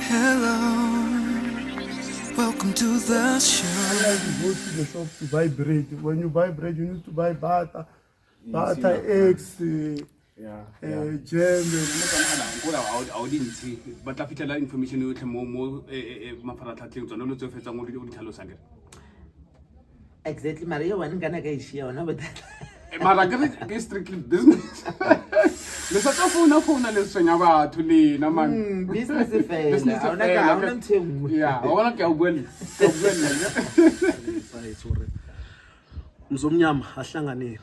Hello, welcome to the show. Unlike you go to the shop to buy bread. When you buy bread, you need to buy butter, eggs, jam. But I feel like information you can more mafaratlhatlheng tsona lo tse fetsang o di tlhalosa ke Exactly, Maria. When can I get share? No, but mara ke strictly business le sa tsa phone le swenya batho le na man business fail. I want to yeah I want to go well Sorry. Mzomnyama ahlanganeni.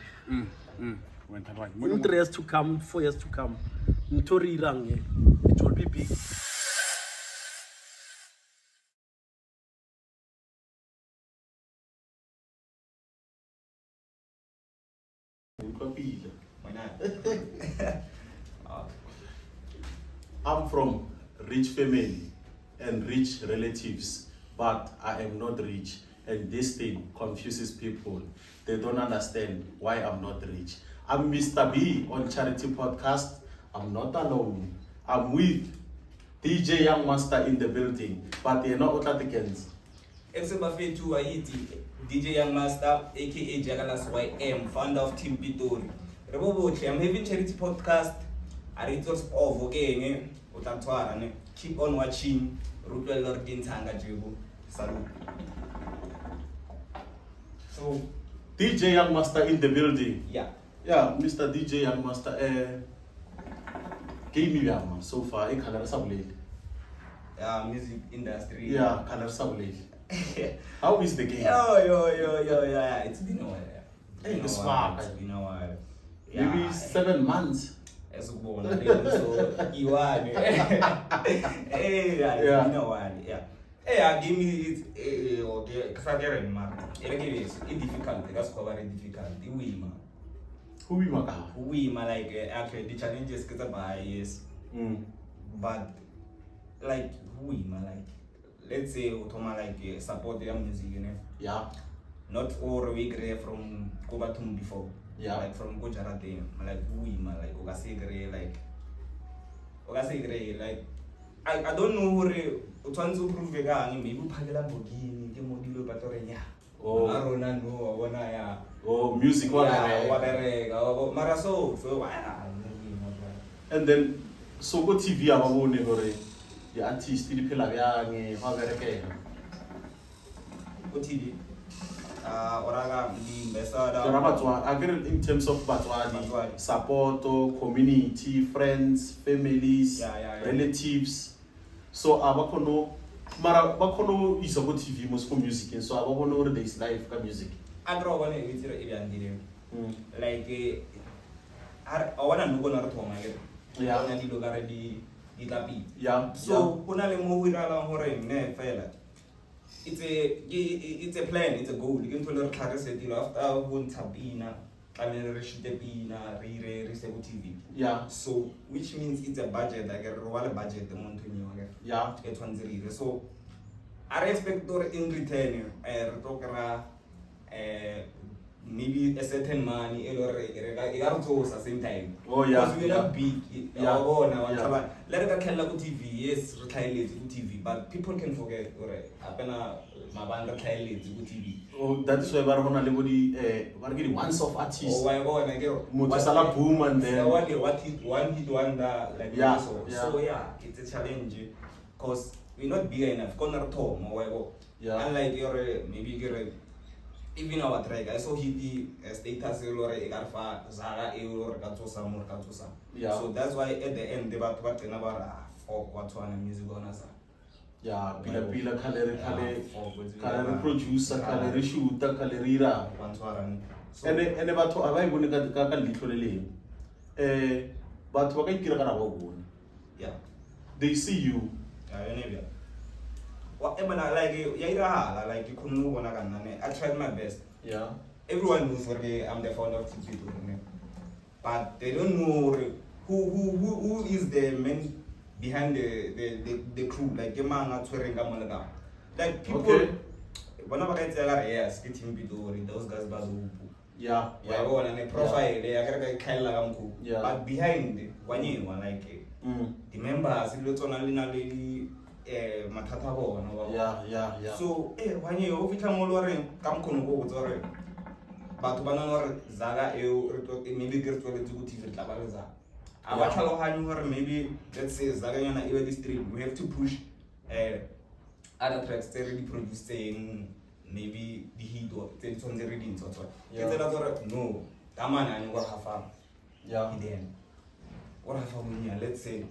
went right In 3 years to come, 4 years to come, Mtori Range, it will be big. I'm from rich family and rich relatives, but I am not rich, and this thing confuses people. They don't understand why I'm not rich. I'm Mr. B on Charity Podcast. I'm not alone. I'm with DJ Young Master in the building, but they're not Otlatikens. Ebsebafethu ayithi DJ Young Master aka Jagalas YM, founder of Team Pitori. Rebo bohle, I'm having Charity Podcast. Aritos of okay, utatwara ne. Keep on watching. Rutwell Lord Dintanga Jibu. Salute. So DJ Young Master in the building. yeah. Yeah, Mr. DJ Young Master. Game me so far. I can't Music industry. Yeah, can't How is the game? Yo, yeah. It's been a while. Hey, the spark. It's been a while. Maybe 7 months. Esukubona so iwane it's been a while. Yeah, give me it okay kufakere man it's difficult that's very difficult uwima like actually the challenges get by yes but like uwima like let's say utoma like support your music, you know. Yeah. Not all we grew from Kobatum before. Yeah. Like from Gujarati, like Uima, like Ogasegre, like I don't know who Utanzu prove again, maybe Pagala Bogini, Gemodilo Patorenia. Oh, Arona no, Wana ya. oh, music Maraso, so and then so go TV abo negore. The artist di phela bjang ha bereke. Go TV. Oraga di Besada. So Rabatswa, again in terms of Batswadi, support, community, friends, families, relatives. So abakono mara bakono is go TV most for music and so abakono there is live ka music. Agro one with your like I wanna know gonna to my Yeah. and you already Yeah. so kuna le mo wirala hore ne fela it's a plan, it's a goal. You can tell her clarity after one tabina I mean reshitepina re TV. Yeah. So which means it's a budget like a royal budget the month new again. Yeah. Get one zero. So I expect in return maybe a certain money or at the same time. Oh yeah. Because we're not big. Yeah. Let it go TV, yes, retire TV, but people can forget my band retire TV. Oh, that is why Barona Lebody once of artists. Oh, I go Motasala boom and then one hit wonder like yeah. So yeah, it's a challenge because we're not big enough. Corner Tom or yeah. Unlike your maybe even our track, I saw he status Garfa Zara or Katosa more Katosa. Yeah. So that's why at the end they were talking about what one music on us. Yeah, pila kale producer kale shooter kale rira. Ene batho abai bone ka litlo le leng. Batho ba ka ikira kana ba bone. Yeah. They see you. Whatever like you couldn't know I tried my best. Yeah. Everyone knows I'm the founder of TP, but they don't know who is the man behind the crew. Like like people. Okay. Whenever I tell her yes, get him those guys Yeah. and a profile Yeah. but behind one year like the members mathata a bona wa bona. Yeah. So wa nye o fitla mo lo re ka mkhono go botsa re batho ba nna re zaga maybe ke re tsweletse go TV re tla ba re zaga a ba tlhaloganye gore maybe let's say zaga yana e be stream we have to push other tracks tse re di producing maybe the hit or tse tshwanetse re di ntsha tswa ke tsela tsore no tamana a go hafa then or hafa mo let's say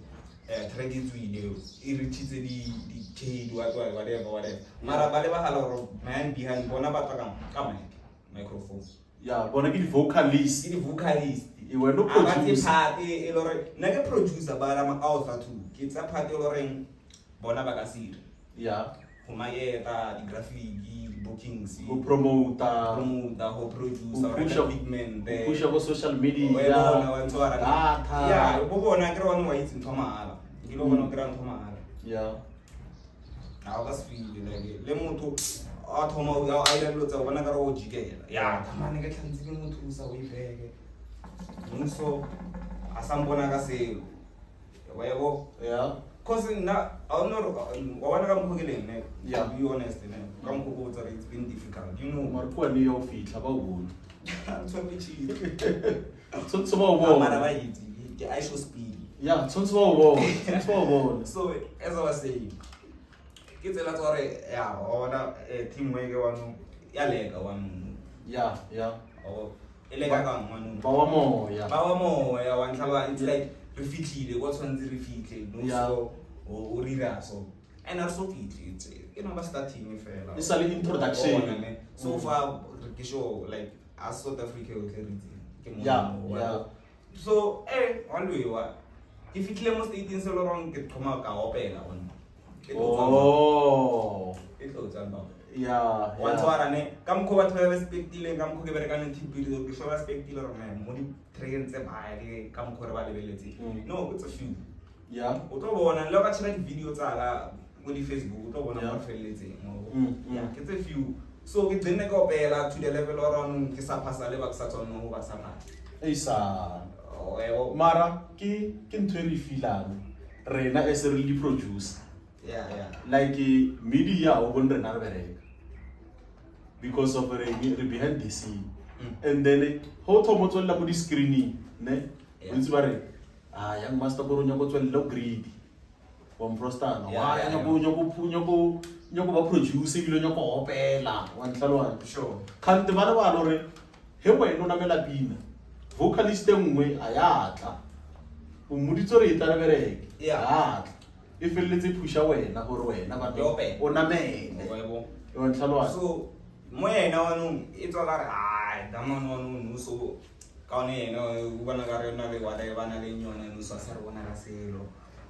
track e tswile e reachitse di shade whatever mara ba le ba hala gore man behind bona ba tla ka microphone bona ke di vocalist e wena no producer part e lore nna ke producer ba la author too ke tsa part e lore bona ba ka sira go maeta di graphic bookings go promoter go producer pigment push go social media data bo bona ke rona wa itse nthomahala ke lo bona ke rana nthomahala now that's feel like le motho a thoma a ira lo tsa bona ka ro jikela tamane ke tlhantse ke motho sa o ibeke so asambona ka se wa yebo cause na I don't know wa wana ka mkhokele ne to be honest ne ka mkhoko tsa it's been difficult you know mar kwa ni yo fitla ba bona so bichi so ba bona mara ba yiti ke I show speed so ba bona so as I was saying ke tsela tsore ona teamwork wanu ya lega wanu elega ka wanu ba wa moya wa ntlhalwa it's like re fitlhile go tshwantse re fitlhe no so o rira so and also fitlhe you know ba starting fela it's a introduction so far ke show like as South Africa o tletse ke mo so always wa ke fitlhile mo state se lo rong ke thoma ka opela on it goes about wantshwara ne ka mokho batho ba respectile ka mokho ke berekana tipile ke show respectile rona mo di train tse ba ke ka mokho re ba lebeletse no it's a few o tlo bona le ka tshela di video tsa ka mo di Facebook o tlo bona mo feleletseng ke tse few so ke tsene ka opela to the level around ke sa phasa le ba ke sa tsona mo ba sa phasa mara ke ntho re filang rena as re di produce like media o bon rena re bereka because of re behind the scene and then ho thomo tswella mo di screening ne ntse ba re young master go ronya go tswella greedy wa mfrostana wa nyoko ba produce ile nyoko opela wa ntlalwana sure khante bana ba lo re he wena o namela pina vocalist engwe a yatla o moditso re itla re bereke e felletse pusha wena gore wena ba o namele o ntlalwana so mo yena wanu itswa ka re damano wanu so ka one yena o bona ka re na le wa le bana le nyona no sa re bona ka selo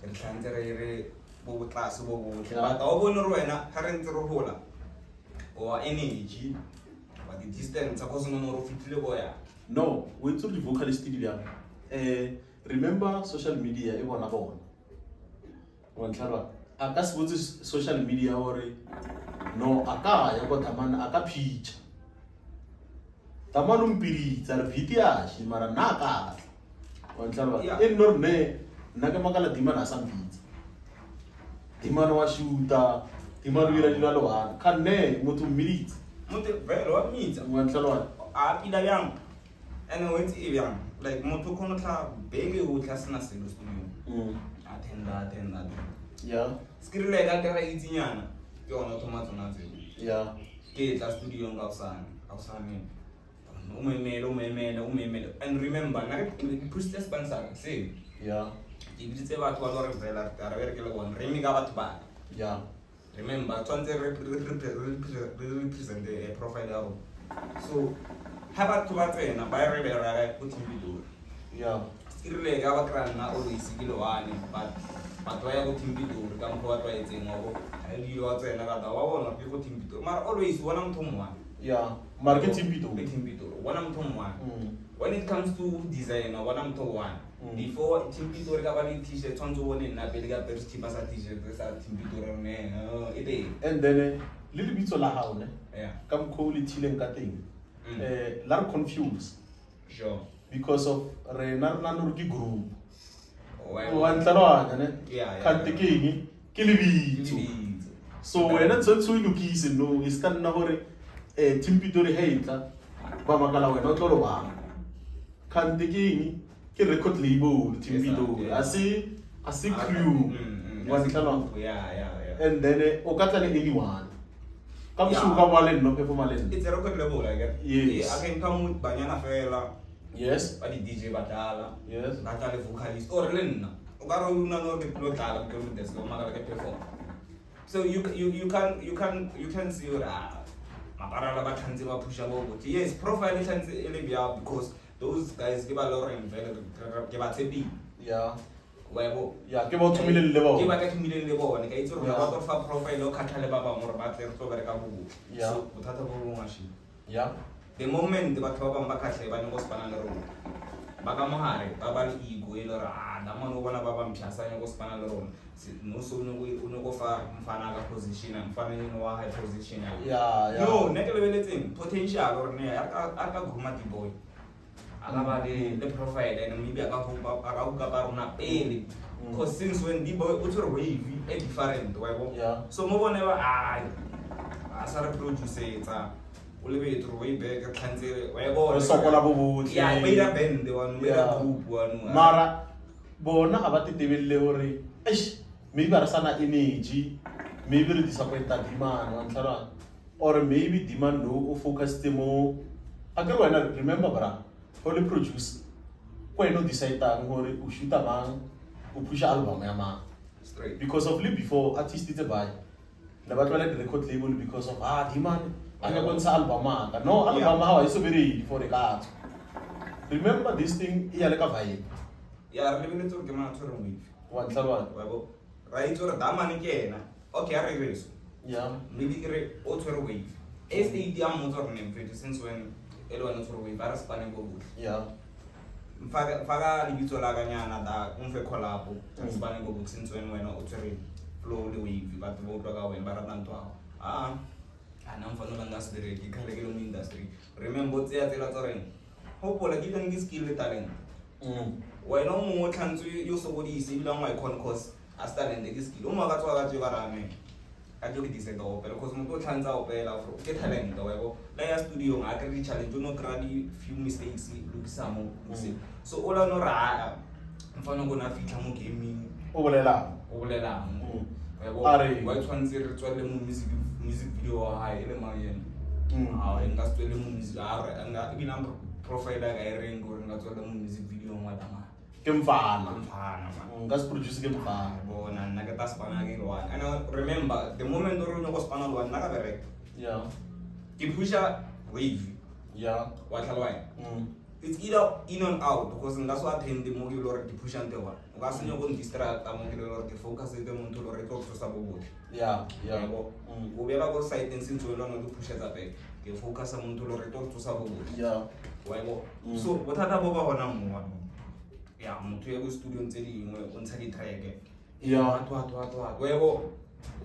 re tlhantse re bo botlase bo botle ba ka o bona re wena ha re ntse re hola o energy ba di distance ka go no ro fitile go ya no we tso di vocalist di bya remember social media e bona wa ntlalwana a ka se botse social media hore no aka ya go tamana aka picture tamano mpilitsa re video shi mara na ka wa ntlalwana e no ne nna ka makala dimana sa mpitsa dimano wa shoota dimano ira dilo lwana ka ne motho mmilitsa motho velo wa mitsa wa ntlalwana a pila yang and when it's even like motho kono tla bege o tla sena selo studio attend that skirile ka tera itsinyana ke ona tomato na tsela ke tla studio nga usana umemele and remember na ke push sponsor same ke ditse batho ba lo re vela ka re ke le bona re mi ka batho ba remember tshwantse represent the profile ya rona so ha batho ba tsena ba re bereka go Timbidori skirile ka ba krana always ke lo wane but batho ya go Timbidori ka motho wa twaetseng wa go a di wa tsena ka ba bona ke go Timbidori mara always wona motho mwa mara ke Timbidori wona motho mwa when it comes to design wona motho one before Timbidori ka ba le t-shirt tshwanetse o bone nna pele ka best tipa sa t-shirt sa Timbidori ne ebe and then le bitso la hao ne ka mkho le thileng ka teng la re confused sure because of rena no ke group wa ntlalwana ne kante keng ke lebitso. So wena tshwantse o lokise no e ska nna hore Team Pitori ha etla ba makala wena o tlo lo bang. Kante ke record label Team Pitori. Asi crew. Wa tlalo. Yeah. And then o ka tla le anyone. Ka msuka mwa le no perform le. It's a record label like. Yes. I can come with banyana fela. Yes. Ba di DJ batala. Yes. Batala vocalist or lenna. O ka ro una no ke plotala ke mo desk o makala ke perform. So you can see maparala ba tshantse ba pusha bo bothi. Yes, profile tshantse ele bia because those guys ke ba loreng ke ba tsepi. Yeah. Webo. Yeah, ke ba thumile le bo. Ke ba ka thumile le bona ka itse rona ba tlo fa profile o khatlhale ba ba mo re ba tle re tlo bereka bo. So bothata bo bo ngashi. Yeah. The moment batho ba bang ba khatlhe ba ne go spana le rona. Ba ka mohare ba ba le ego e le ra na mona o bona ba ba mphasanya go spana le rona. No so no go fa mfana ka position mfana ni wa high position ya no ne ke lebeletseng potential or ne aka gruma di boy aka ba le profile and maybe aka ba rona pele because since when di boy o tsore wave e different wa bo so mo bone ba a sa re produce etsa o lebe tro way back tlhantsere wa bo re sokola bo botse ya ba ira band one ba ira group one mara bona aba titebelle hore maybe are sana energy, maybe re disappoint demand one thara, or maybe demand no focus more. Again, when I remember, bra, only produce. When no decide that hore u shoot a man, u push album man. Straight. Because of live before artist did buy. The battle like the record label because of demand. I'm going to album man. No album how is so very for the card. Remember this thing? Yeah, like a vibe. Yeah, let me talk about it with. One third. Right, or that man again. Okay, I regress. Yeah. Maybe get auto wave. If the idea motor name since when everyone for wave, I spanning go good. Yeah. Faga libito laganyana da unfe collab spanning go good since when auto flow the wave, but the water when baratanto. And I'm for no industry, industry. Remember, hopefully, giving this skill talent. Why no more chance you so what is even my concourse as talent this skill. Umaga to aga jivarame. I do this at all, because Moto chance out for get talent, however. Laya studio, I can challenge, do not grady few mistakes, look some. So all I know, I'm gonna feature more gaming. Olela. Why transit to the music video high in the million. And that's the music, and that be number profile like I ring or not the music video on what I'm Gas produce game fan. Bona nagata spanagi one. And I remember the moment Orono was panel one nagabere. Yeah. Kipusha wave. Yeah. What alway. It's either in and out because that's what him the movie lord the push and the one. Was no going to distract among the lord the focus is the moon to talk to some. Yeah. We go site and since we learn to push it up. The focus among to talk to some. Yeah. So what had about one? Yeah, mtu yego studio nteli untali track. Yeah, what. Webo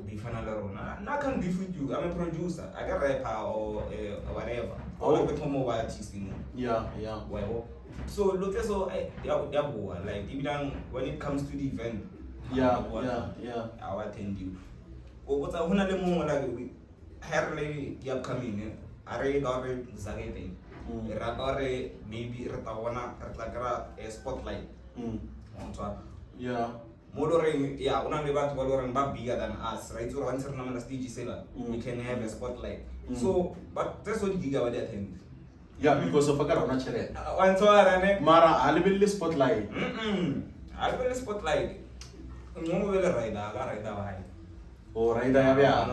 be final rona. Na can defeat you. I'm a producer. I got rapper or whatever. Or be tomo artist. Yeah. Webo. So look so like even when it comes to the event. Yeah. I'll attend you. But I wanna le mo like we herle ya coming. Are got zagete. Ratore maybe ratawana ratlakara a spotlight. Yeah. Modoring, yeah, una le bat valoring ba bigger than us, right? So answer na the stage seller. We can have a spotlight. So, but that's what giga wa attend. Yeah, because of agara na chere. One so arane mara alibele spotlight. Alibele spotlight. Mo vele raida ba. Oh, raida ya bia.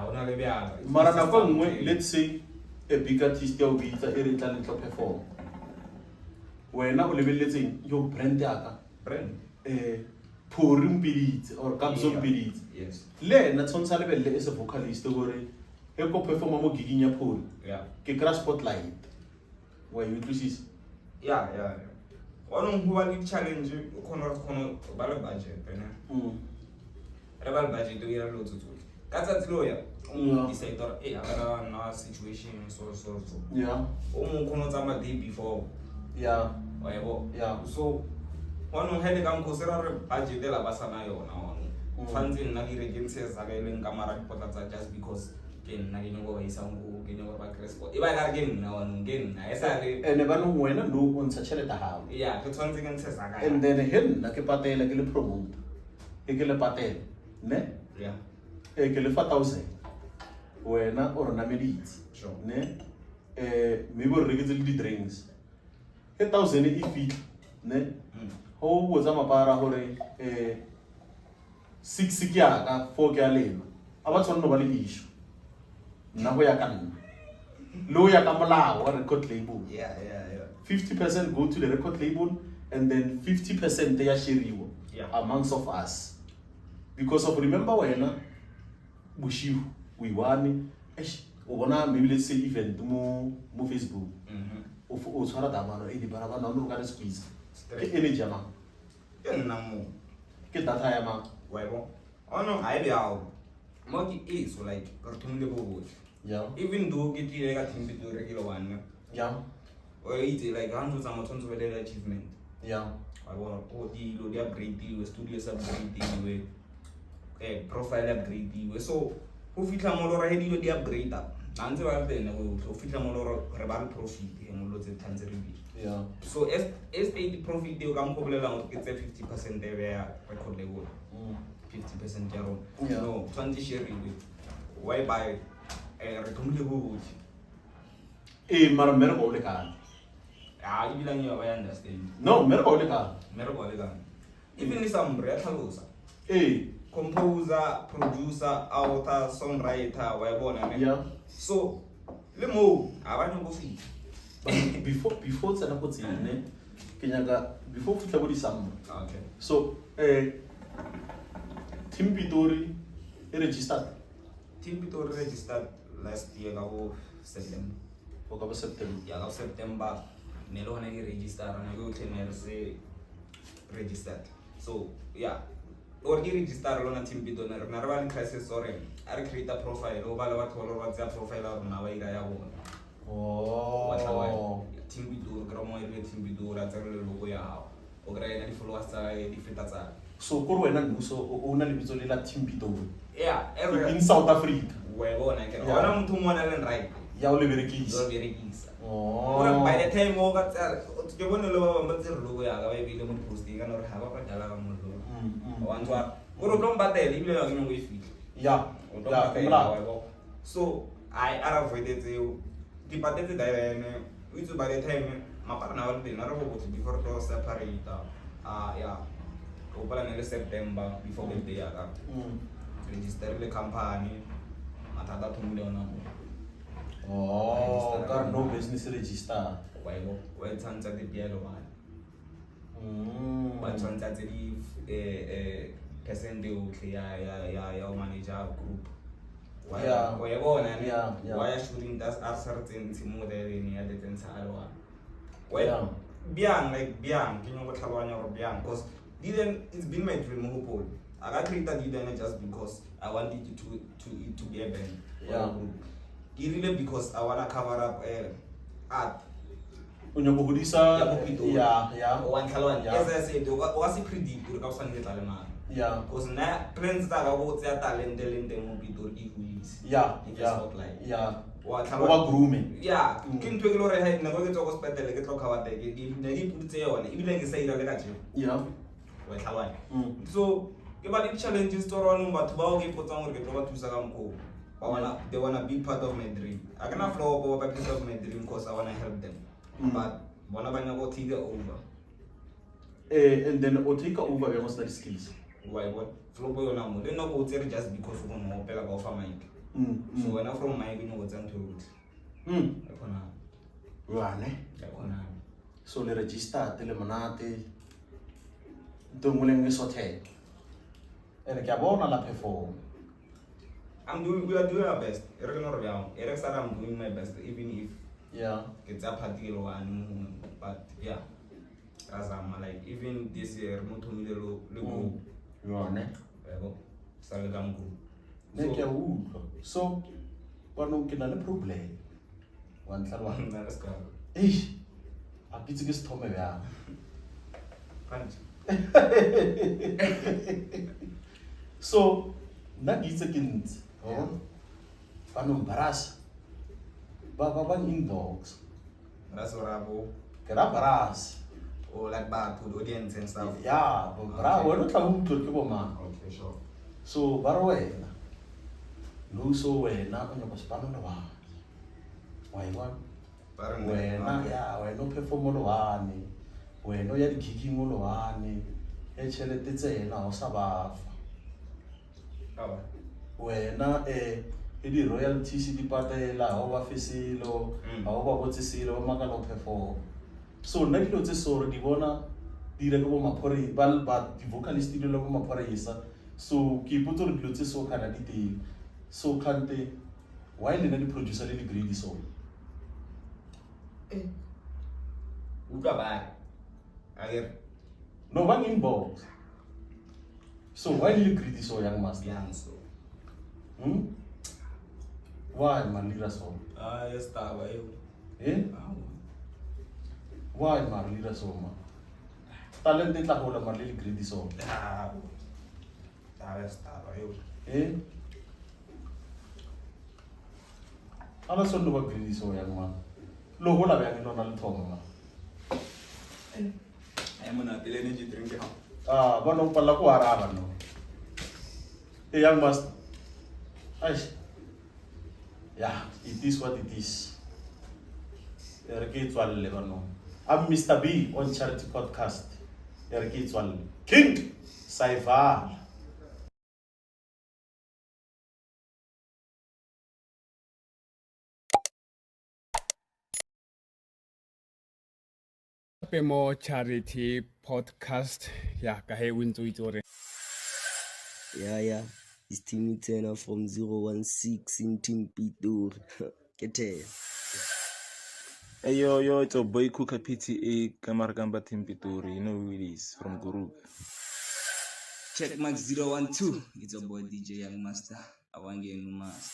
Ona le bia. Mara na kwa ngwe, let's say a big artist ya ubita ere talent to perform. Wena o lebelletseng yo brand yaka brand Purim Beat or Gabson Beat. Yes. Le na tsonsa lebelle as a vocalist gore e go perform mo giging ya Paul. Yeah. Ke crash spotlight. Why you twist? Yeah. One who want challenge kono bala budget pena. Rebel budget do ya lo tutut. Katsa tloya. Decide agara na situation so. Yeah. Kono tsama day before. Yeah. So one had a consider budget de la basana yona. tshwantse nna ke rekentse sa ka eleng ka mara dipotla tsa just because ke nna ke nyako ba isa ngo ke nyako ba crespo e ba ka re ke nna one ke nna e sa le ene ba no wena no o ntsha tšhelete gago yeah ke tshwantse ke ntshe sa ka and then he nna ke patela ke le promote ke le patela ne yeah ke le 4000 wena o re nameditse sure ne maybe o re reketse le di-drinks ke 1000 e fit ne ho botsa mapara gore 6 ke yaka 4 ke a lena a ba tshwanno ba le issue nna go ya ka nna le o ya ka molao wa record label yeah 50% go to the record label and then 50% ya shariwa Yeah. amongst of us because of remember wena Bushiu we won o bona maybe let's say event mo Facebook o tshwara damano e di bara ba no ka squeeze ke energy ama ke nna mo ke data ya ma wa bo ono a e bjao mo ke e so like ka thumile bo botlhe ya even though ke tile ka team bit re ke lo one ya o itse like ha ntse mo tshwanetse be le achievement ya wa bona o di lo di upgrade we studio upgrade we profile upgrade we so go fitla mo lo ra he di lo di upgrade up nantse ba tsena go fitla mo lo re ba le profit e mo lo tse tantse re bi ya so as the profit e ka mo bolela gore ke tse 50% e be ya record label 50% ya rona Yeah. no tshwanetse share-iwe why buy re tumile go botlhe mara mmereko o le kana ah ibilang ya ba ya understand no mmereko o le kana mmereko le kana even some re tlhalosa eh composer producer author songwriter wa bona ne ya so le mo a ba nyoko fitla before tsena go tsene ke nyaka before fitla go di samba okay so Team Pitori e registered team bit registered last year ka go September o ka ba September ya ka September ne lo hona ke register na go tlhene re se registered so yeah or ke register lo na team bit ona re na re ba le crisis ore a re create a profile o ba le batho ba tsa profile a rona ba ira ya bona wa oh team bit o kra mo ile team bit o ra tsare le logo ya hao o kra ena di followers tsa di feta tsa so ko wena mmuso o na le bitso le la Team Pitori yeah every in South Africa we bona ke Yeah. ona motho mo na le right ya o le berekisa lo berekisa oh ora by the time o ka tsara ke bone le ba ba tsere logo ya ka ba ebile mo posting kana re ha ba pa dala ka mo lo wa ntwa o ro tlo mbatele ebile ya ke mo e fitla ya o tlo ya mbatele kumla wa bo so I avoided tseo di patetse direne o itse by the time maparana wa le na re go botse before to separate ya o pala ne le September before birthday ya ka register le company matata thumile ona mo oh ka no business register wa bo wa tsantsa di dialo ba ba tsantsa di percent o tle ya o manager group wa Yeah. wa bona ne Yeah, yeah. wa ya shooting das artsartsen tsimo le ne ya le tsentsha alwa wa Yeah. biang like biang ke no go tlhaloganya go biang because it's been my dream go pole I got created Diden just because I wanted to be a band Yeah. really because I wanna cover up art o nyako godisa ya go Pitori. ya One Kalwan. Yeah. As I said, was it predict to the San Catalan? ya Because now plans that are about their talent, mo Pitori is. ya If it's ya not like ya what o ba grooming yeah, kin to ignore head na go get to hospital ke tlo khawa te ke di ne di putse yona e bile ke sa ira le ka tšeo ya wa tlhawana so ke ba di challenges to run batho ba o ke potsang gore ke tlo ba thusa ka mko they wanna be part of my dream I cannot flow go ba piece of my dream because I wanna help them but bona ba nya go take over and then o take over your study skills why what flow bo yona mo le no go tsere just because go no pela ka ofa mic so when I from mic no go tsang to root e khona wane e khona so le register le monate ngwe so the ene ke a bona la perform we are doing our best. I'm doing my best, even if yeah it's a particular one. But yeah, as I'm like, even this year, go. wane Salgam go. ne ke a utlwa so bano ke na le problem one tlhalwa Let's go. a kitse ke se thome bjang Punch. So, nagitsekins, panombaras, babang inbox, That's what I go. kerabaras. Or like back to the audience and stuff. Yeah, bra, wala tawag to ko man. Okay, sure. So, barawena. Luso wena kanya paspano na ba? Waiwan. Parang Wena ya, wena perform lo wani. Wena ya dikiki mo lo wani. E chelete tsena o sa ba. Oh. Wena di royalties di patela ha ba fesilo, ha ba botsisilo ba makalo perform. So nna dilo tse so re di bona di re go maphore ba di vocalist di lo go maphoresa. So ke ipotsa re dilo tse so kana di teng. So kante why le na di producer le di greedy so? Uka ba? Ayer. No one inbox. So why le greedy so young master? Yan so. Why malira so? Yes, tama yun. Why malira so ma? Talented la hola malili greedy so. Yes, tama yun. Ala son do greedy so young man. Lo hola ba yang no thong ma. Ay mo na tila energy drink ha. Bano pala ko araban no. Young mas. Ay. Yeah, it is what it is. Erkitswal le bano. I'm Mr. B on Charity Podcast. Erkitswal. King Saifal. More Charity Podcast. Yeah, kahe winto itore. Yeah. It's Timmy Turner from 016 in Timpidor. Get here. Hey yo, it's a boy Kuka PTA Kamargamba Timpitori. You know who it is from Guru. Check Max 012. It's a boy DJ Young Master. Awange Numas.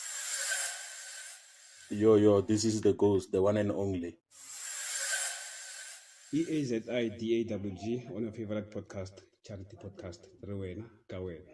Yo, this is the ghost, the one and only. EAZIDAWG on your favorite podcast, Charity Podcast. Rewena, Kawena.